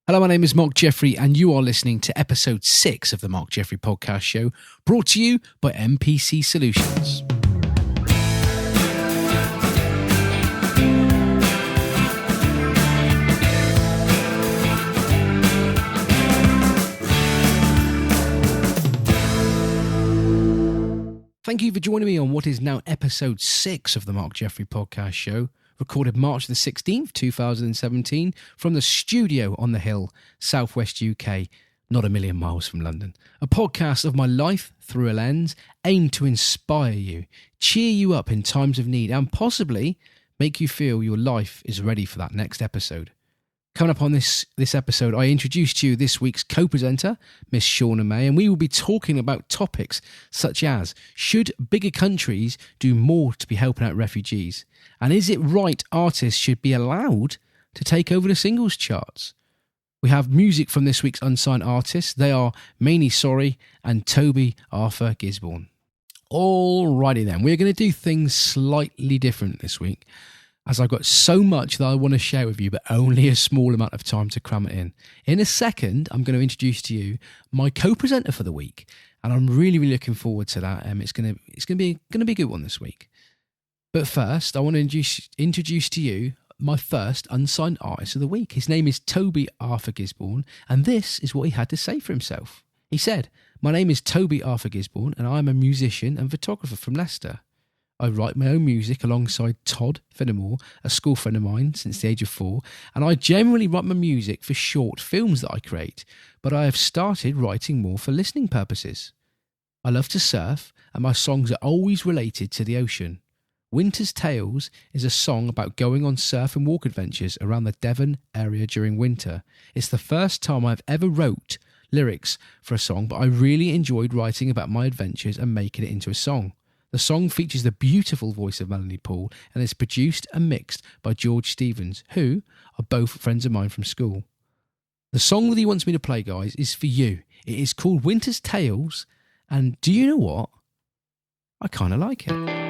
Hello, my name is Marc Jeffrey, and you are listening to episode 6 of the Marc Jeffrey Podcast show, brought to you by MPC Solutions. Thank you for joining me on what is now episode 6 of the Marc Jeffrey Podcast show, recorded March the 16th, 2017, from the studio on the hill, southwest UK, not a million miles from London. A podcast of my life through a lens, aimed to inspire you, cheer you up in times of need, and possibly make you feel your life is ready for that next episode. Coming up on this episode, I introduced to you this week's co-presenter, Miss Shauna May, and we will be talking about topics such as, should bigger countries do more to be helping out refugees? And is it right artists should be allowed to take over the singles charts? We have music from this week's unsigned artists. They are Mainly Sorry and Toby Gisborne. Alrighty then, we're going to do things slightly different this week, as I've got so much that I want to share with you, but only a small amount of time to cram it in. In a second, I'm going to introduce to you my co-presenter for the week, and I'm really looking forward to that. It's going to be a good one this week. But first, I want to introduce to you my first unsigned artist of the week. His name is Toby Gisborne, and this is what he had to say for himself. He said, "My name is Toby Gisborne, and I'm a musician and photographer from Leicester. I write my own music alongside Todd Finnemore, a school friend of mine since the age of 4, and I generally write my music for short films that I create, but I have started writing more for listening purposes. I love to surf, and my songs are always related to the ocean. Winter's Tales is a song about going on surf and walk adventures around the Devon area during winter. It's the first time I've ever wrote lyrics for a song, but I really enjoyed writing about my adventures and making it into a song. The song features the beautiful voice of Melanie Paul and is produced and mixed by George Stevens, who are both friends of mine from school. The song that he wants me to play, guys, is for you. It is called Winter's Tales, and do you know what? I kind of like it."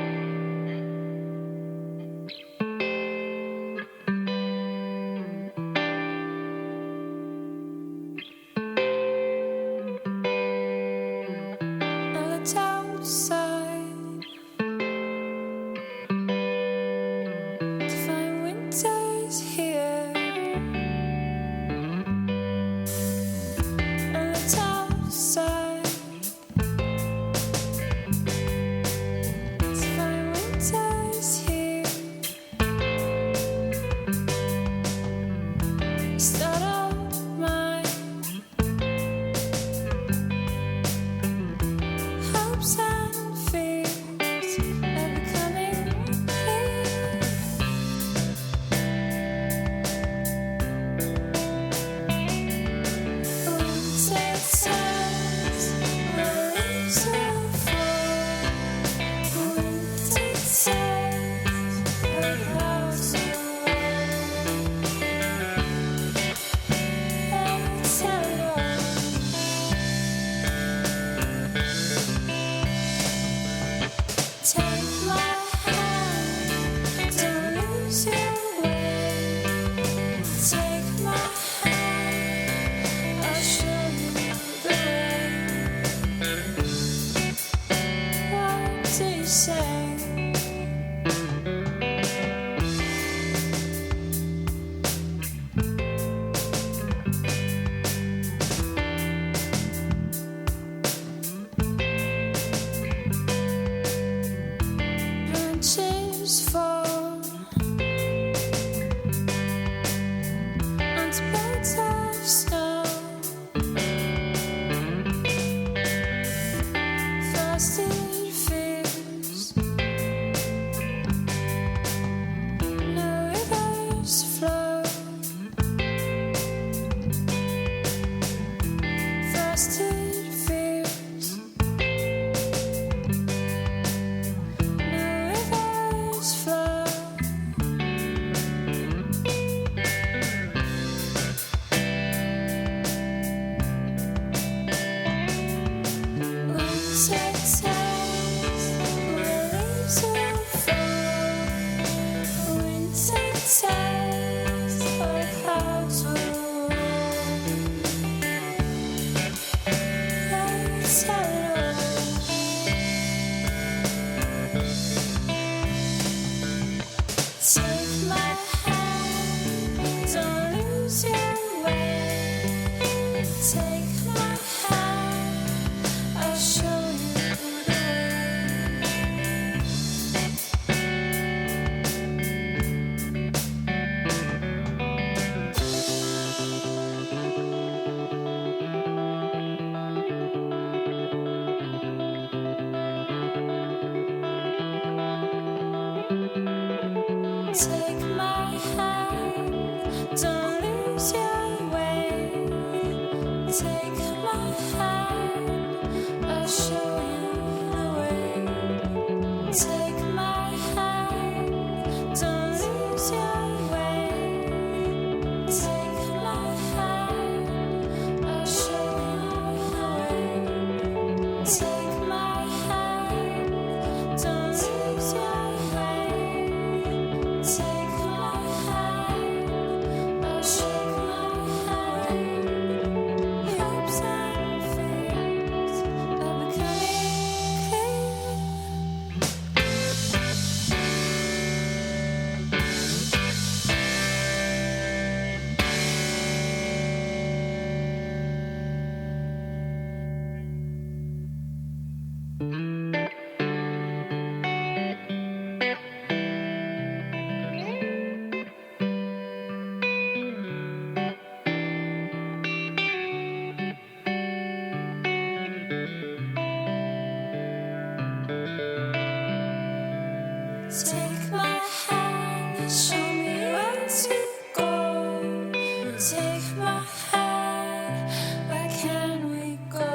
my head, where can we go?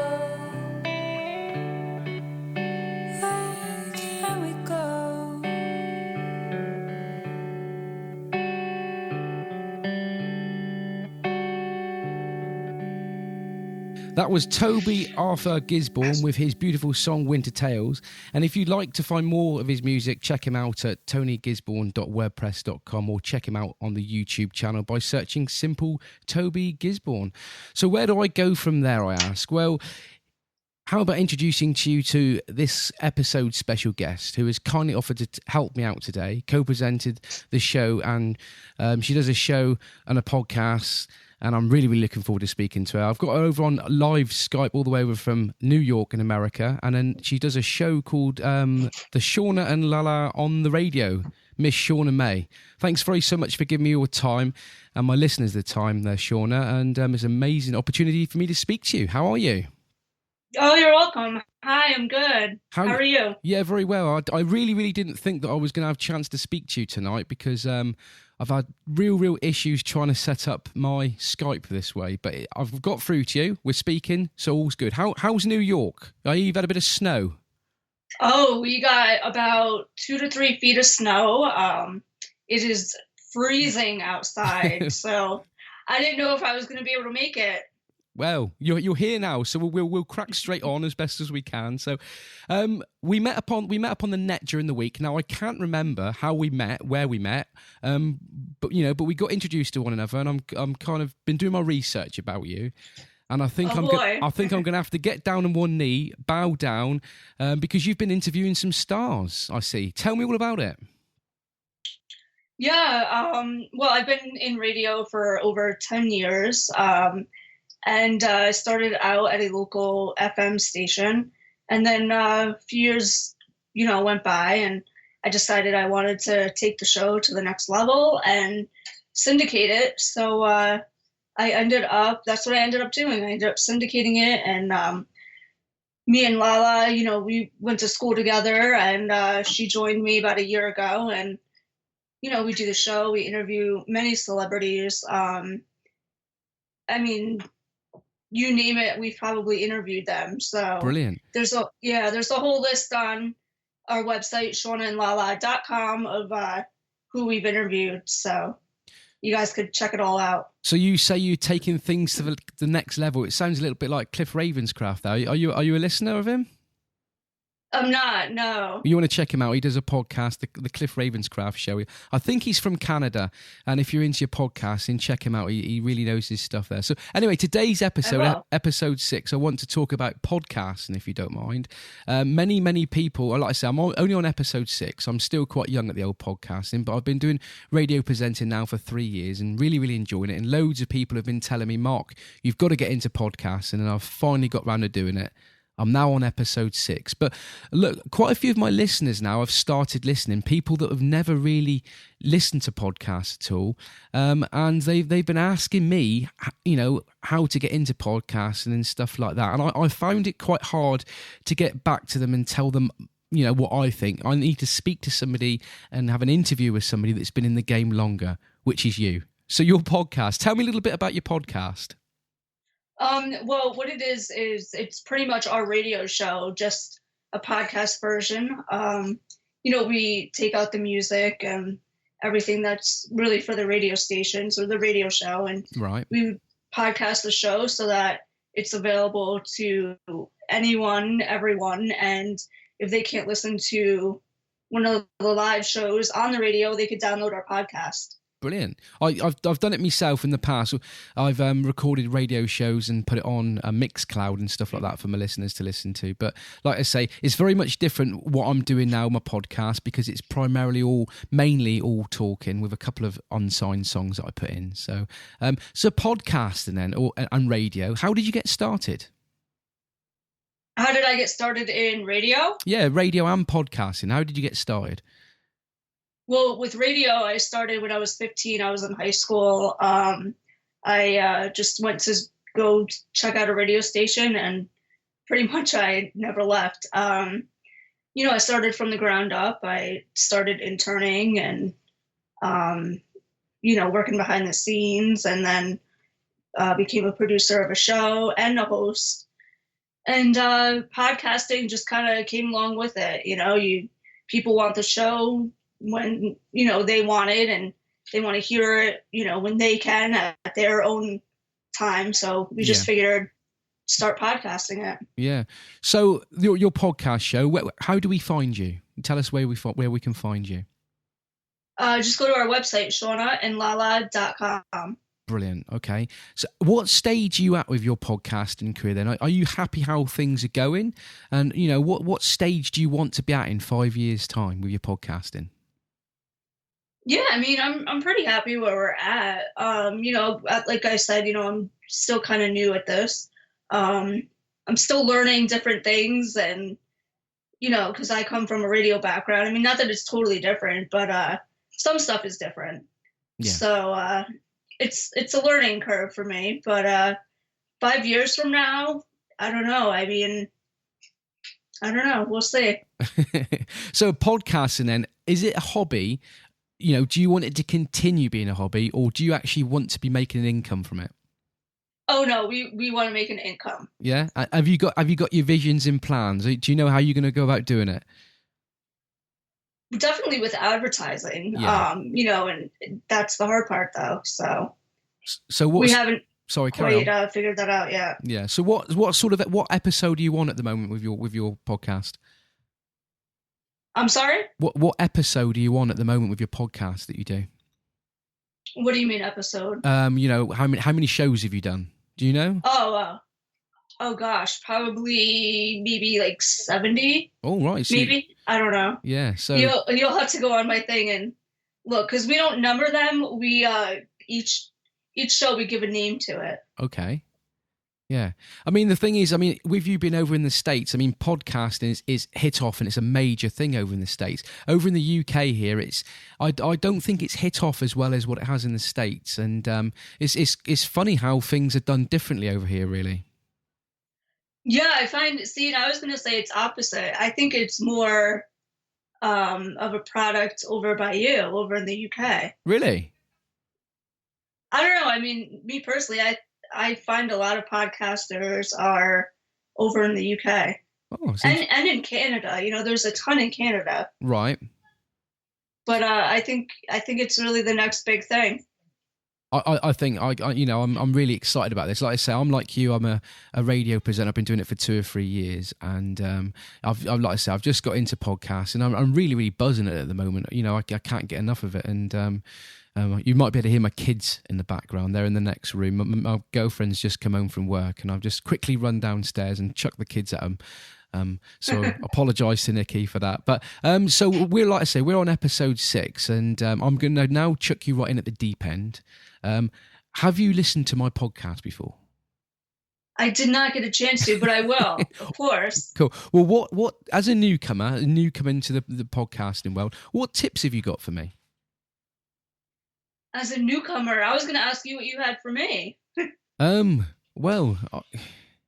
Where can we go? That was Toby Arthur Gisborne with his beautiful song Winter Tales. And if you'd like to find more of his music, check him out at tonygisborne.wordpress.com or check him out on the YouTube channel by searching Simple Toby Gisborne. So where do I go from there, I ask? Well, how about introducing to you to this episode's special guest who has kindly offered to help me out today, co-presented the show, and she does a show and a podcast, and I'm really, really looking forward to speaking to her. I've got her over on live Skype all the way over from New York in America, and then she does a show called the Shauna and Lala on the radio, Miss Shauna May. Thanks very so much for giving me your time and my listeners the time there, Shauna, and it's an amazing opportunity for me to speak to you. How are you? Oh, you're welcome. Hi, I'm good. How are you? Yeah, very well. I really, really didn't think that I was going to have a chance to speak to you tonight because I've had real issues trying to set up my Skype this way, but I've got through to you. We're speaking, so all's good. How's New York? You've had a bit of snow. Oh, we got about 2 to 3 feet of snow. It is freezing outside, so I didn't know if I was going to be able to make it. Well, you're here now, so we'll crack straight on as best as we can. So, we met upon the net during the week. Now I can't remember how we met, where we met, but we got introduced to one another, and I'm kind of been doing my research about you, and I think I'm going to have to get down on one knee, bow down, because you've been interviewing some stars. I see. Tell me all about it. Yeah. Well, I've been in radio for over 10 years. And I started out at a local FM station, and then a few years, went by, and I decided I wanted to take the show to the next level and syndicate it. So that's what I ended up doing. I ended up syndicating it, and me and Lala, we went to school together, and she joined me about a year ago, and we do the show. We interview many celebrities. You name it, we've probably interviewed them. So brilliant. There's a whole list on our website, shaunaandlala.com, of who we've interviewed. So you guys could check it all out. So you say you're taking things to the next level. It sounds a little bit like Cliff Ravenscraft, though. Are you a listener of him? I'm not, no. You want to check him out. He does a podcast, the Cliff Ravenscraft Show. I think he's from Canada, and if you're into your podcasting, check him out. He really knows his stuff there. So anyway, today's episode 6, I want to talk about podcasting, if you don't mind. Many people, like I say, I'm only on episode 6. I'm still quite young at the old podcasting, but I've been doing radio presenting now for 3 years and really, really enjoying it. And loads of people have been telling me, Mark, you've got to get into podcasting, and I've finally got round to doing it. I'm now on episode 6. But look, quite a few of my listeners now have started listening, people that have never really listened to podcasts at all. And they've been asking me, how to get into podcasting and stuff like that. And I found it quite hard to get back to them and tell them, what I think. I need to speak to somebody and have an interview with somebody that's been in the game longer, which is you. So your podcast, tell me a little bit about your podcast. Well, what it is it's pretty much our radio show, just a podcast version. We take out the music and everything that's really for the radio stations or the radio show, and right. We podcast the show so that it's available to anyone, everyone, and if they can't listen to one of the live shows on the radio, they could download our podcast. Brilliant. I've done it myself in the past. I've recorded radio shows and put it on a Mixcloud and stuff like that for my listeners to listen to. But like I say, it's very much different what I'm doing now, my podcast, because it's mainly all talking with a couple of unsigned songs that I put in. So podcasting then, and radio. How did you get started? How did I get started in radio? Yeah, radio and podcasting. How did you get started? Well, with radio, I started when I was 15. I was in high school. I just went to go check out a radio station, and pretty much I never left. I started from the ground up. I started interning and, working behind the scenes, and then became a producer of a show and a host. And podcasting just kind of came along with it. People want the show when, they want it, and they want to hear it, when they can at their own time. So we just figured start podcasting it. Yeah. So your podcast show, how do we find you? Tell us where we can find you. Just go to our website, shaunaandlala.com. Brilliant. Okay. So what stage are you at with your podcasting career then? Are you happy how things are going? And, what stage do you want to be at in 5 years' time with your podcasting? Yeah, I mean, I'm pretty happy where we're at. Like I said, I'm still kind of new at this. I'm still learning different things, and, because I come from a radio background. I mean, not that it's totally different, but some stuff is different. Yeah. So it's a learning curve for me. But 5 years from now, I don't know. I mean, I don't know. We'll see. So podcasting then, is it a hobby? Do you want it to continue being a hobby, or do you actually want to be making an income from it? Oh no, we want to make an income. Yeah. Have you got your visions and plans? Do you know how you're going to go about doing it? Definitely with advertising. Yeah. And that's the hard part though. So we haven't quite figured that out yet. Yeah. So what episode are you on at the moment with your podcast? I'm sorry? What episode are you on at the moment with your podcast that you do? What do you mean episode? How many shows have you done? Do you know? Oh gosh, probably maybe like 70. Oh right, so maybe I don't know. Yeah, so you'll have to go on my thing and look, because we don't number them. We each show we give a name to it. Okay. Yeah. I mean, the thing is, with you being over in the States, podcasting is hit off, and it's a major thing over in the States. Over in the UK here, I don't think it's hit off as well as what it has in the States. And it's funny how things are done differently over here, really. Yeah, I was going to say it's opposite. I think it's more of a product over by you, over in the UK. Really? I don't know. I mean, me personally, I find a lot of podcasters are over in the UK. Oh, and in Canada. There's a ton in Canada. Right. But I think it's really the next big thing. I think I'm really excited about this. Like I say, I'm like you. I'm a radio presenter. I've been doing it for 2 or 3 years, and I've just got into podcasts, and I'm really, really buzzing it at the moment. I can't get enough of it, and you might be able to hear my kids in the background. They're in the next room. My girlfriend's just come home from work, and I've just quickly run downstairs and chucked the kids at them. So I apologise to Nikki for that. But so we're on episode 6, and I'm going to now chuck you right in at the deep end. Have you listened to my podcast before? I did not get a chance to, but I will, of course. Cool. Well, what as a newcomer into the podcasting world, what tips have you got for me? As a newcomer, I was going to ask you what you had for me. Well,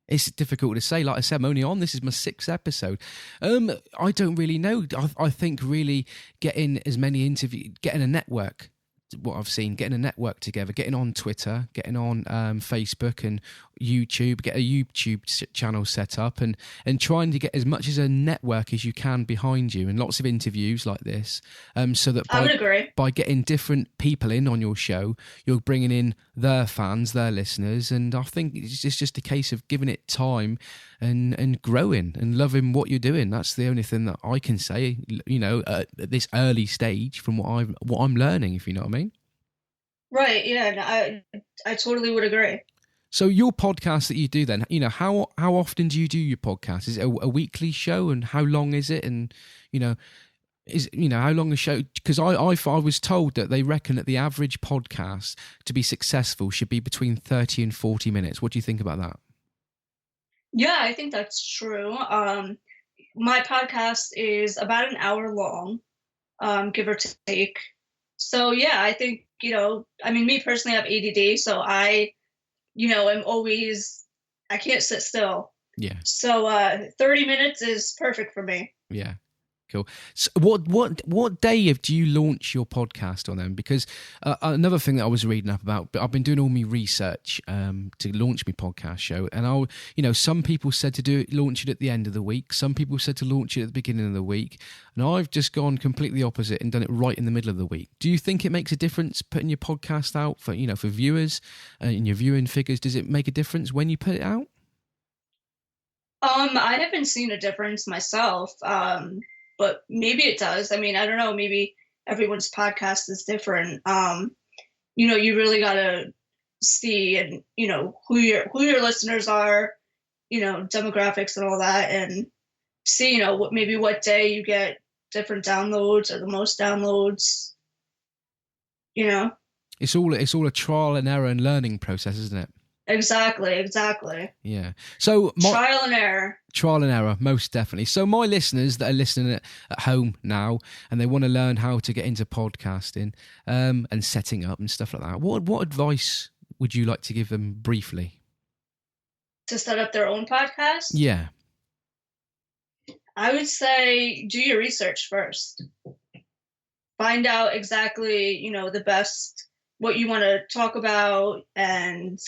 it's difficult to say. Like I said, I'm only on. This is my 6th episode. I don't really know. I think really getting as many interviews, getting a network. What I've seen, getting a network together, getting on Twitter, getting on Facebook and YouTube, get a YouTube channel set up, and trying to get as much as a network as you can behind you, and lots of interviews like this, so that I would agree. By getting different people in on your show, you're bringing in their fans, their listeners, and I think it's just a case of giving it time and growing and loving what you're doing. That's the only thing that I can say, at this early stage from what I'm learning, if you know what I mean. Right. Yeah. I totally would agree. So your podcast that you do then, how often do you do your podcast? Is it a weekly show, and how long is it? And, how long a show? Because I was told that they reckon that the average podcast to be successful should be between 30 and 40 minutes. What do you think about that? Yeah, I think that's true. My podcast is about an hour long, give or take. So yeah, I think, me personally, I have ADD, so I can't sit still. Yeah. So 30 minutes is perfect for me. Yeah. Cool. So what day do you launch your podcast on then? Because another thing that I was reading up about, but I've been doing all my research to launch my podcast show, and some people said to launch it at the end of the week. Some people said to launch it at the beginning of the week, and I've just gone completely opposite and done it right in the middle of the week. Do you think it makes a difference putting your podcast out for viewers and your viewing figures? Does it make a difference when you put it out? I haven't seen a difference myself. But maybe it does. I mean, I don't know. Maybe everyone's podcast is different. You really gotta see and who your listeners are, demographics and all that, and see what day you get different downloads or the most downloads. It's all a trial and error and learning process, isn't it? Exactly. Yeah. So trial and error, most definitely. So my listeners that are listening at home now, and they want to learn how to get into podcasting and setting up and stuff like that, what advice would you like to give them briefly? To set up their own podcast? Yeah. I would say do your research first. Find out exactly, the best, what you want to talk about, and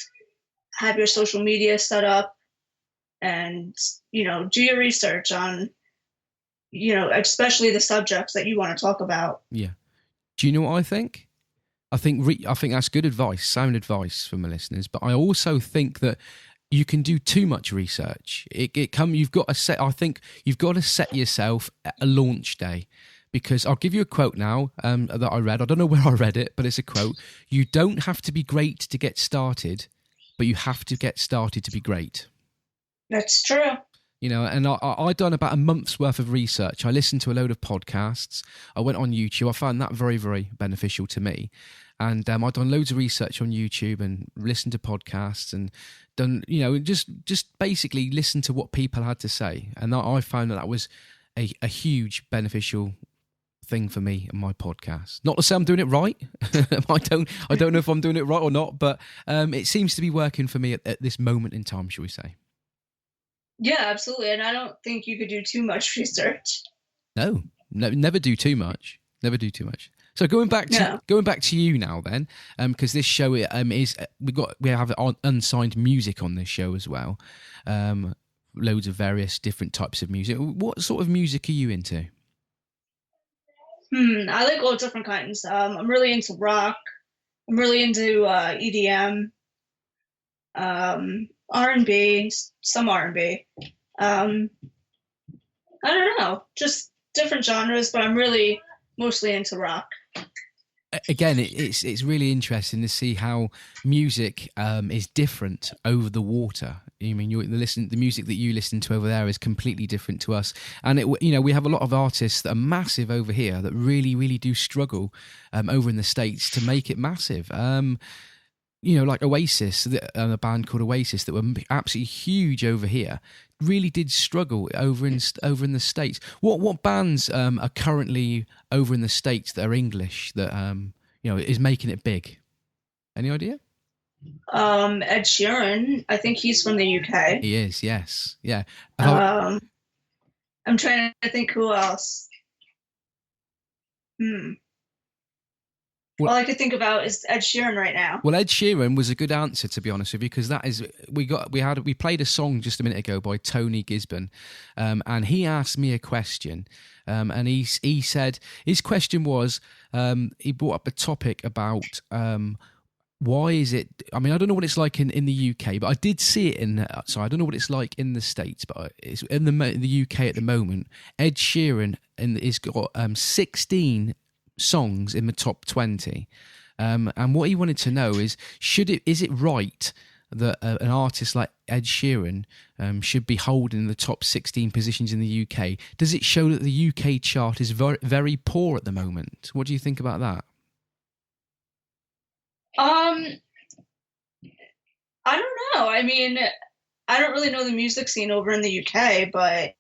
have your social media set up, and do your research on especially the subjects that you want to talk about. Yeah. Do you know what I think? I think that's good advice, sound advice from the listeners, but I also think that you can do too much research. You've got to set yourself a launch day. Because I'll give you a quote now that I read. I don't know where I read it, but it's a quote. You don't have to be great to get started, but you have to get started to be great. That's true. And I'd done about a month's worth of research. I listened to a load of podcasts. I went on YouTube. I found that very, very beneficial to me. And I'd done loads of research on YouTube and listened to podcasts and done, just basically listened to what people had to say. And I found that was a huge beneficial thing for me and my podcast. Not to say I'm doing it right. I don't know if I'm doing it right or not, but it seems to be working for me at this moment in time, shall we say. Yeah, absolutely. And I don't think you could do too much research. No, never do too much. Never do too much. So going back to you now then, because this show is we have unsigned music on this show as well. Loads of various different types of music. What sort of music are you into? I like all different kinds. I'm really into rock. I'm really into EDM, R&B, some R&B. I don't know, just different genres, but I'm really mostly into rock. Again, it's really interesting to see how music is different over the water. I mean, the music that you listen to over there is completely different to us, and we have a lot of artists that are massive over here that really, really do struggle over in the States to make it massive. Like Oasis, a band called Oasis that were absolutely huge over here, really did struggle over in the States. What bands are currently over in the States that are English that is making it big? Any idea? Ed Sheeran. I think he's from the UK. He is, yes, yeah. I'm trying to think who else. All I could think about is Ed Sheeran right now. Well, Ed Sheeran was a good answer, to be honest with you, because that is we played a song just a minute ago by Toby Gisborne, and he asked me a question, and he said his question was he brought up a topic about why is it? I mean, I don't know what it's like in the UK, but I did see it so I don't know what it's like in the States, but it's in the UK at the moment. Ed Sheeran has got 16 songs in the top 20, and what he wanted to know is is it right that an artist like Ed Sheeran should be holding the top 16 positions in the UK? Does it show that the UK chart is very, very poor at the moment? What do you think about that? I don't know. I mean, I don't really know the music scene over in the UK, but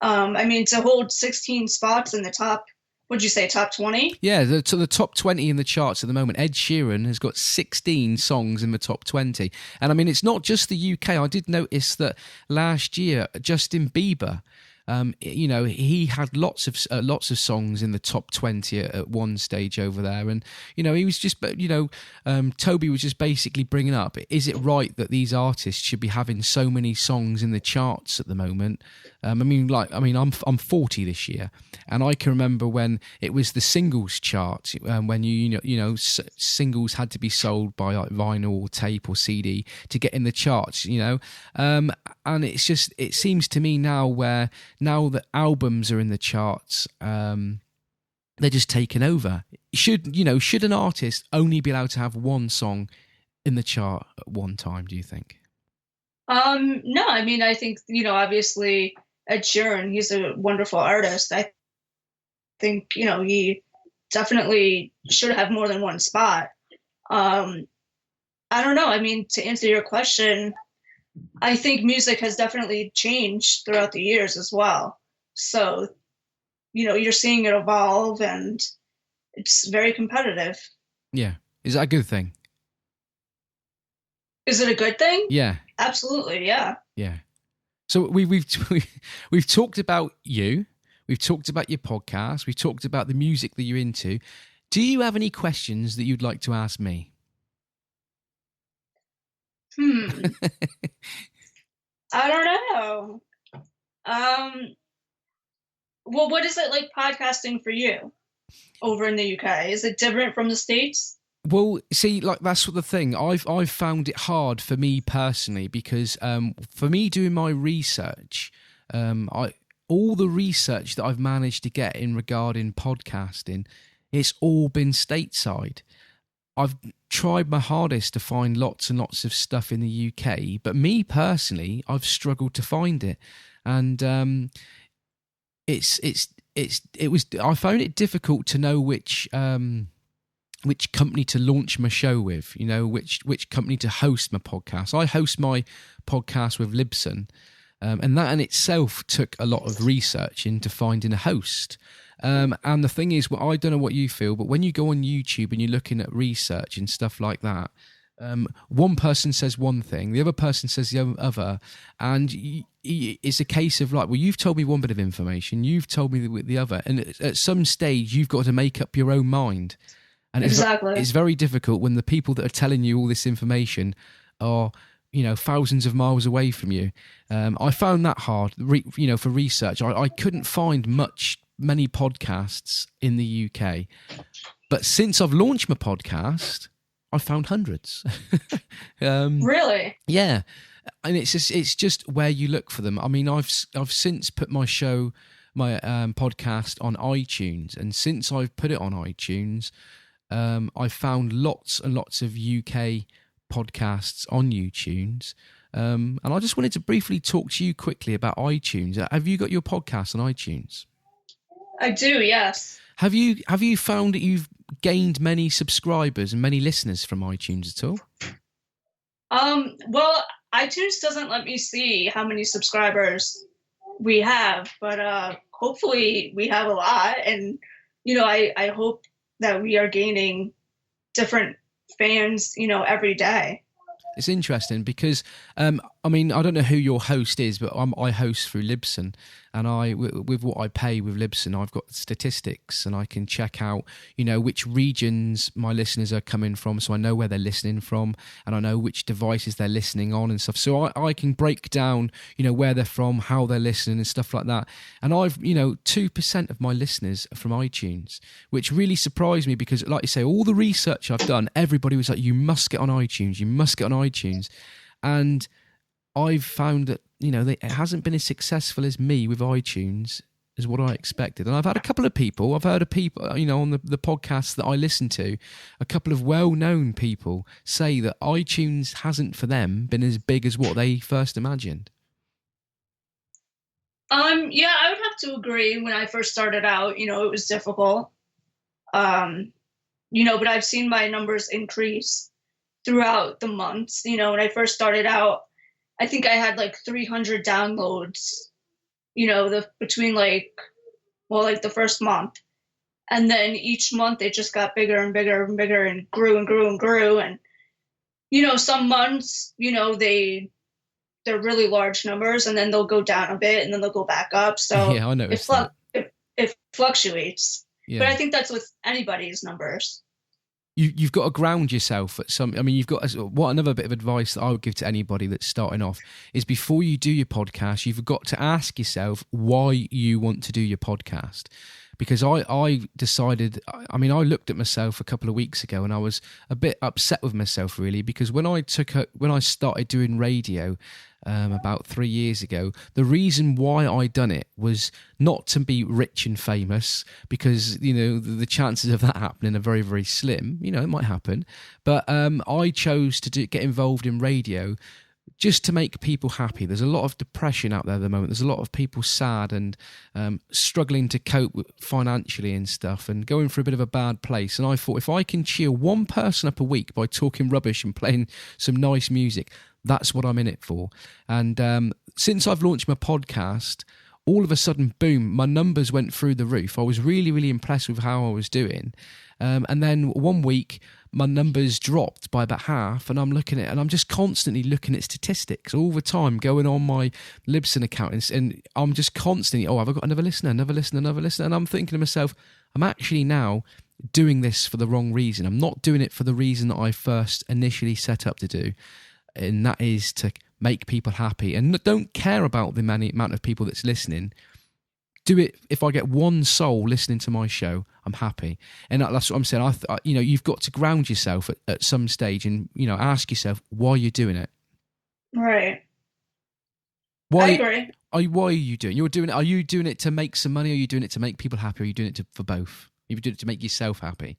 I mean, to hold 16 spots in the top, would you say top 20? Yeah, the top 20 in the charts at the moment. Ed Sheeran has got 16 songs in the top 20. And I mean, it's not just the UK. I did notice that last year, Justin Bieber You know, he had lots of songs in the top 20 at one stage over there, and you know, he was just, you know, Toby was just basically bringing up: is it right that these artists should be having so many songs in the charts at the moment? I'm 40 this year, and I can remember when it was the singles chart, when singles had to be sold by like vinyl or tape or CD to get in the charts, you know. And it's just, it seems to me now that albums are in the charts, they're just taken over. Should an artist only be allowed to have one song in the chart at one time, do you think? No, I mean, I think, you know, obviously Ed Sheeran, he's a wonderful artist. I think, you know, he definitely should have more than one spot. I don't know. I mean, to answer your question, I think music has definitely changed throughout the years as well. So, you know, you're seeing it evolve, and it's very competitive. Yeah. Is that a good thing? Is it a good thing? Yeah. Absolutely, yeah. Yeah. So we've talked about you. We've talked about your podcast. We've talked about the music that you're into. Do you have any questions that you'd like to ask me? I don't know. Well, what is it like podcasting for you over in the UK? Is it different from the States? Well, see, like that's the thing. I've found it hard for me personally because for me doing my research, all the research that I've managed to get in regarding podcasting, it's all been stateside. I've tried my hardest to find lots and lots of stuff in the UK, but me personally, I've struggled to find it, and I found it difficult to know which company to launch my show with, you know, which company to host my podcast. I host my podcast with Libsyn, and that in itself took a lot of research into finding a host. And the thing is, well, I don't know what you feel, but when you go on YouTube and you're looking at research and stuff like that, one person says one thing, the other person says the other, and it's a case of like, well, you've told me one bit of information, you've told me the other, and at some stage you've got to make up your own mind. And exactly. It's very difficult when the people that are telling you all this information are, you know, thousands of miles away from you. I found that hard, for research. I couldn't find many podcasts in the UK, but since I've launched my podcast, I found hundreds. Really? Yeah, and it's just where you look for them. I mean, I've since put my podcast on iTunes, and since I've put it on iTunes, I've found lots and lots of UK podcasts on iTunes. And I just wanted to briefly talk to you quickly about iTunes. Have you got your podcast on iTunes? I do, yes. Have you found that you've gained many subscribers and many listeners from iTunes at all? Well, iTunes doesn't let me see how many subscribers we have, but hopefully we have a lot, and you know, I hope that we are gaining different fans, you know, every day. It's interesting because, I mean, I don't know who your host is, but I host through Libsyn, and with what I pay with Libsyn, I've got statistics, and I can check out, you know, which regions my listeners are coming from, so I know where they're listening from, and I know which devices they're listening on and stuff. So I can break down, you know, where they're from, how they're listening and stuff like that. And 2% of my listeners are from iTunes, which really surprised me because, like you say, all the research I've done, everybody was like, you must get on iTunes, you must get on iTunes. And I've found that, you know, it hasn't been as successful as me with iTunes as what I expected. And I've had a couple of people, I've heard of people, you know, on the podcasts that I listen to, a couple of well-known people say that iTunes hasn't for them been as big as what they first imagined. Yeah, I would have to agree. When I first started out, you know, it was difficult. You know, but I've seen my numbers increase throughout the months. You know, when I first started out, I think I had like 300 downloads, you know, between the first month. And then each month it just got bigger and bigger and bigger and grew and grew and grew. And, you know, some months, you know, they they're really large numbers, and then they'll go down a bit, and then they'll go back up. So Yeah, I noticed that. It fluctuates. Yeah. But I think that's with anybody's numbers. You've got to ground yourself at some. I mean, you've got what another bit of advice that I would give to anybody that's starting off is before you do your podcast, you've got to ask yourself why you want to do your podcast. Because I decided, I mean, I looked at myself a couple of weeks ago and I was a bit upset with myself really, because when I started doing radio about 3 years ago, the reason why I done it was not to be rich and famous, because, you know, the chances of that happening are very, very slim. You know, it might happen. But I chose to get involved in radio just to make people happy. There's a lot of depression out there at the moment. There's a lot of people sad and struggling to cope financially and stuff and going through a bit of a bad place. And I thought, if I can cheer one person up a week by talking rubbish and playing some nice music, that's what I'm in it for. And since I've launched my podcast, all of a sudden, boom, my numbers went through the roof. I was really, really impressed with how I was doing. And then one week, my numbers dropped by about half, and I'm looking at, and I'm just constantly looking at statistics all the time, going on my Libsyn account, and I'm just constantly, have I got another listener, and I'm thinking to myself, I'm actually now doing this for the wrong reason. I'm not doing it for the reason that I first initially set up to do, and that is to make people happy, and don't care about the amount of people that's listening. Do it. If I get one soul listening to my show, I'm happy. And that's what I'm saying. You've got to ground yourself at some stage and, you know, ask yourself why you're doing it. Right. Why, I agree. Why are you doing it? Are you doing it to make some money? Are you doing it to make people happy? Or are you doing it for both? Are you doing it to make yourself happy?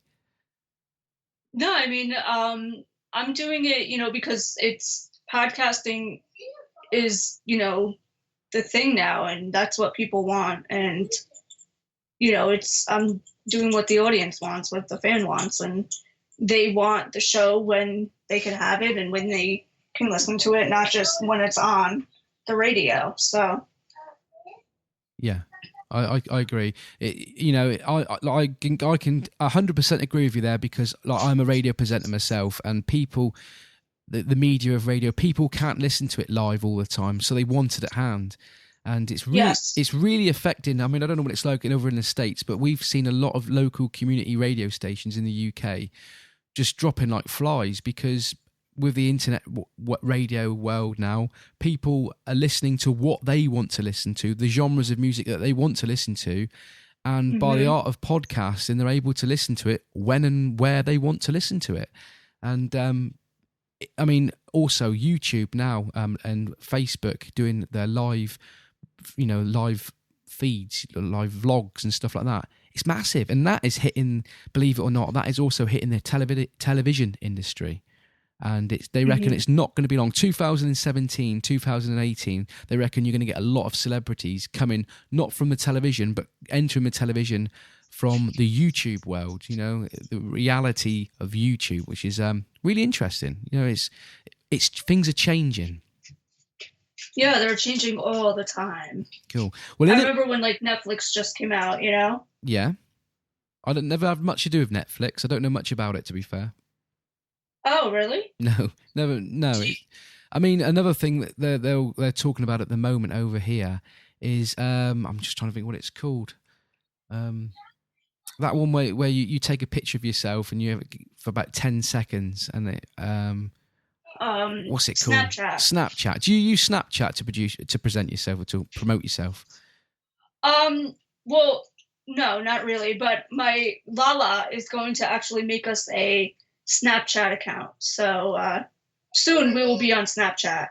No, I mean, I'm doing it, you know, because podcasting is, you know, the thing now, and that's what people want. And, you know, I'm doing what the audience wants, what the fan wants, and they want the show when they can have it and when they can listen to it, not just when it's on the radio. So yeah, I agree. I can 100% agree with you there, because like I'm a radio presenter myself, and people, the media of radio, people can't listen to it live all the time, so they want it at hand. And it's really, It's really affecting. I mean, I don't know what it's like over in the States, but we've seen a lot of local community radio stations in the UK just dropping like flies, because with the internet radio world now, people are listening to what they want to listen to, the genres of music that they want to listen to. And by the art of podcasting, they're able to listen to it when and where they want to listen to it. And I mean, also YouTube now and Facebook doing their live feeds, live vlogs and stuff like that. It's massive, and that is hitting, believe it or not, that is also hitting the television industry. And they reckon it's not going to be long. 2017, 2018, they reckon you're going to get a lot of celebrities coming, not from the television, but entering the television from the YouTube world, you know, the reality of YouTube, which is really interesting. You know, it's things are changing. yeah, they're changing all the time. Cool. Well, I remember when like Netflix just came out, you know? Yeah. I never have much to do with Netflix. I don't know much about it, to be fair. Oh, really? No, never. No. I mean, another thing that they're talking about at the moment over here is I'm just trying to think what it's called. That one where you take a picture of yourself and you have it for about 10 seconds, and it what's it called? Snapchat. Do you use Snapchat to present yourself or to promote yourself? Well, no, not really. But my Lala is going to actually make us a Snapchat account. So soon we will be on Snapchat.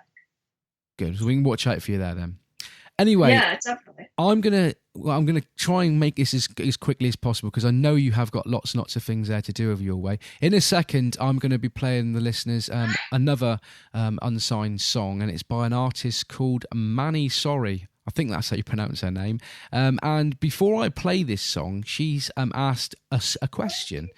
Good. So we can watch out for you there then. Anyway, yeah, definitely. I'm gonna try and make this as quickly as possible, because I know you have got lots and lots of things there to do over your way. In a second, I'm going to be playing the listeners another unsigned song, and it's by an artist called Manny Sorry. I think that's how you pronounce her name. And before I play this song, she's asked us a question.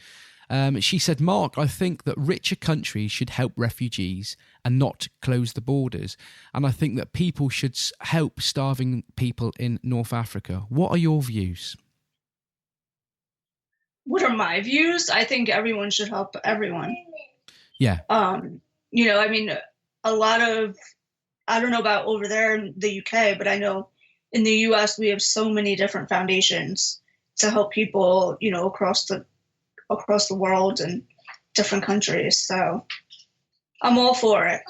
She said, Mark, I think that richer countries should help refugees and not close the borders. And I think that people should help starving people in North Africa. What are your views? What are my views? I think everyone should help everyone. Yeah. You know, I mean, a lot of I don't know about over there in the UK, but I know in the US we have so many different foundations to help people, you know, across the world and different countries. So I'm all for it.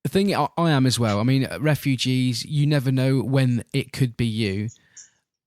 The thing I am as well. I mean, refugees, you never know when it could be you.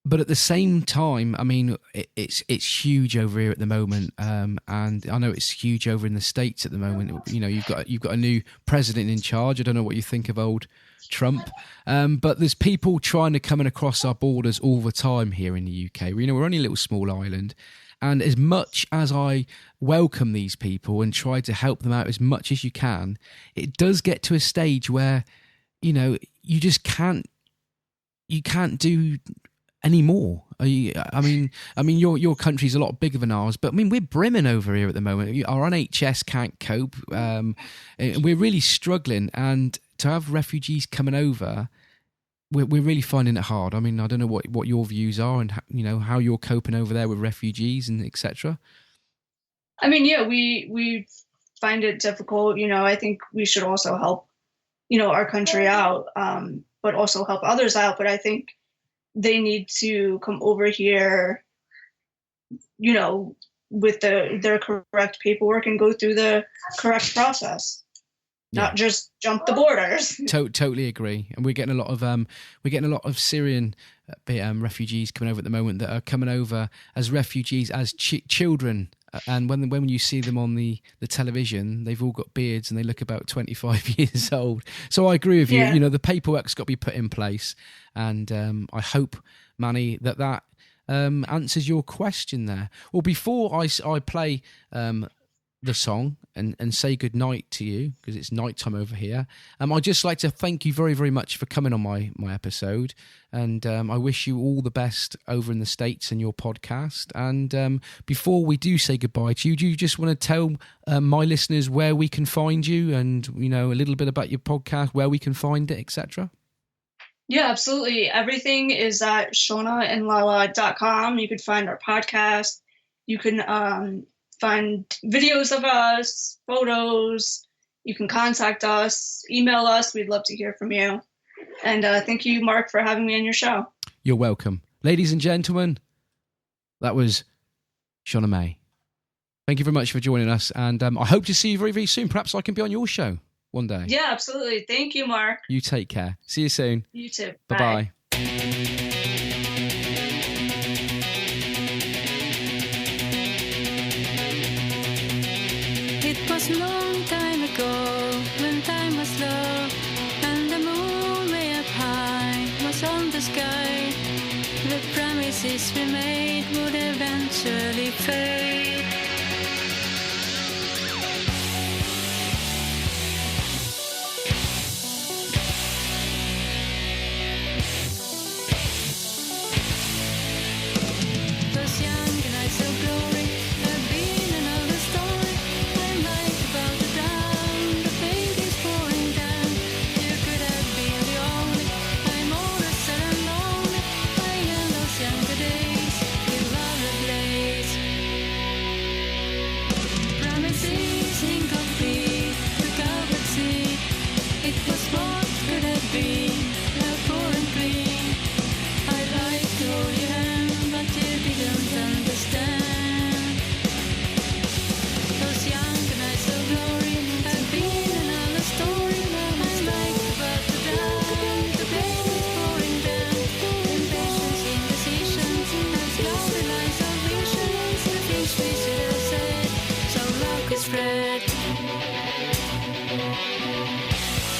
But at the same time, I mean, it's huge over here at the moment, and I know it's huge over in the States at the moment. You know, you've got a new president in charge. I don't know what you think of old Trump, but there's people trying to come across our borders all the time here in the UK. You know, we're only a little small island, and as much as I welcome these people and try to help them out as much as you can, it does get to a stage where, you know, you just can't do anymore. I mean, your country's a lot bigger than ours, but I mean, we're brimming over here at the moment. Our NHS can't cope. We're really struggling, and to have refugees coming over, we're really finding it hard. I mean, I don't know what your views are, and you know how you're coping over there with refugees and etc. I mean, yeah, we find it difficult. You know, I think we should also help, you know, our country out, but also help others out. But I think they need to come over here, you know, with their correct paperwork and go through the correct process, not just jump the borders. Totally agree. And we're getting a lot of Syrian refugees coming over at the moment that are coming over as refugees as children. And when you see them on the television, they've all got beards and they look about 25 years old. So I agree with you. Yeah. You know, the paperwork's got to be put in place. And I hope, Manny, that answers your question there. Well, before I play the song and say good night to you, because it's nighttime over here, I'd just like to thank you very, very much for coming on my episode, and I wish you all the best over in the States and your podcast. And before we do say goodbye to you, do you just want to tell my listeners where we can find you, and you know, a little bit about your podcast, where we can find it, etc.? Yeah, absolutely. Everything is at shaunaandlala.com. You can find our podcast. You can find videos of us, photos. You can contact us, email us. We'd love to hear from you. And thank you, Mark, for having me on your show. You're welcome. Ladies and gentlemen, that was Shauna May. Thank you very much for joining us. And I hope to see you very, very soon. Perhaps I can be on your show one day. Yeah, absolutely. Thank you, Mark. You take care. See you soon. You too. Bye-bye. It was a long time ago, when time was slow, and the moon way up high was on the sky. The promises we made would eventually fade. Those young nights of glory have been another story. I'm like about to drown, the pain is pouring down. You could have been the only, I'm all of a sudden lonely. I end those younger days in love ablaze. Promises incomplete, look out and see. It was what could have been, now poor and clean. I'd like to hold your hand, but you didn't understand. Those young nights of glory have been another story. I'm like about to drown, the pain is pouring down. Impatience, indecisions, and cloudy lines of visions. The things we should have said, so love could spread.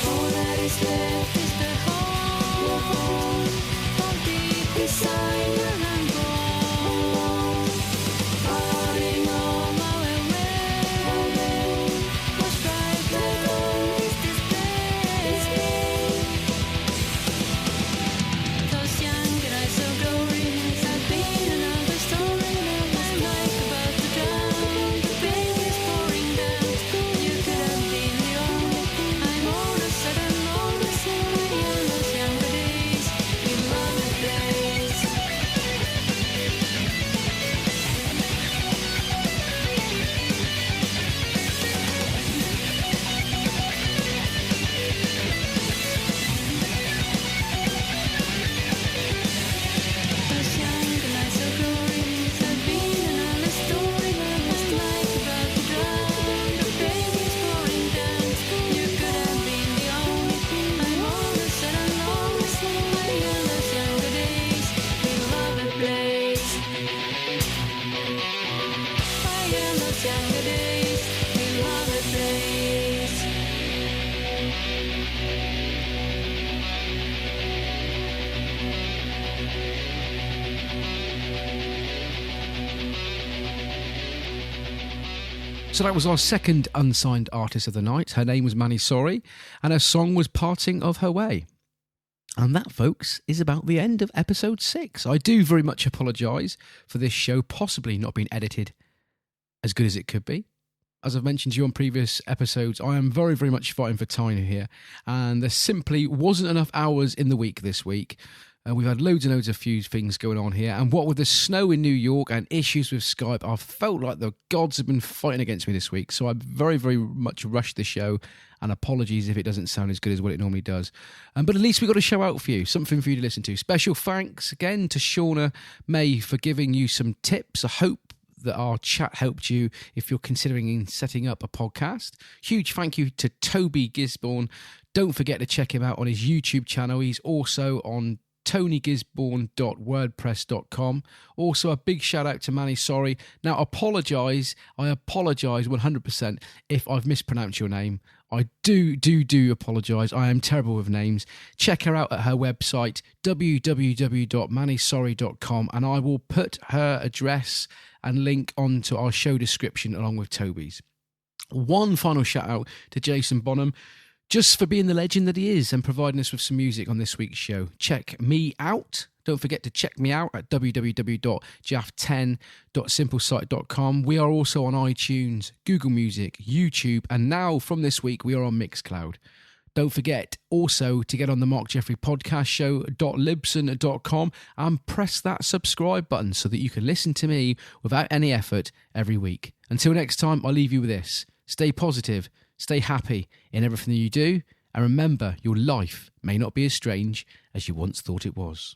All that is left is the hole of deep desire and gone. Falling on my way, was brighter on this display. Those young nights of glory have been another story. I'm like about to drown, the pain is pouring down. You could have been the only, I'm all of a sudden lonely. So that was our second unsigned artist of the night. Her name was Manny Sorry, and her song was Parting of Her Way. And that, folks, is about the end of episode 6. I do very much apologise for this show possibly not being edited as good as it could be. As I've mentioned to you on previous episodes, I am very, very much fighting for time here, and there simply wasn't enough hours in the week this week. We've had loads and loads of few things going on here, and what with the snow in New York and issues with Skype, I felt like the gods have been fighting against me this week, so I very, very much rushed the show, and apologies if it doesn't sound as good as what it normally does. But at least we got a show out for you, something for you to listen to. Special thanks again to Shauna May for giving you some tips. I hope that our chat helped you if you're considering setting up a podcast. Huge thank you to Toby Gisborne. Don't forget to check him out on his YouTube channel. He's also on tonygisborne.wordpress.com. Also, a big shout out to Manny Sorry. Now, I apologise 100% if I've mispronounced your name. I do apologise. I am terrible with names. Check her out at her website, www.mannysorry.com, and I will put her address and link onto our show description along with Toby's. One final shout out to Jason Bonham, just for being the legend that he is and providing us with some music on this week's show. Check me out. Don't forget to check me out at www.jaff10.simplesite.com. We are also on iTunes, Google Music, YouTube, and now from this week we are on Mixcloud. Don't forget also to get on the Marc Jeffrey Podcast show.libsyn.com and press that subscribe button so that you can listen to me without any effort every week. Until next time, I'll leave you with this. Stay positive. Stay happy in everything that you do, and remember, your life may not be as strange as you once thought it was.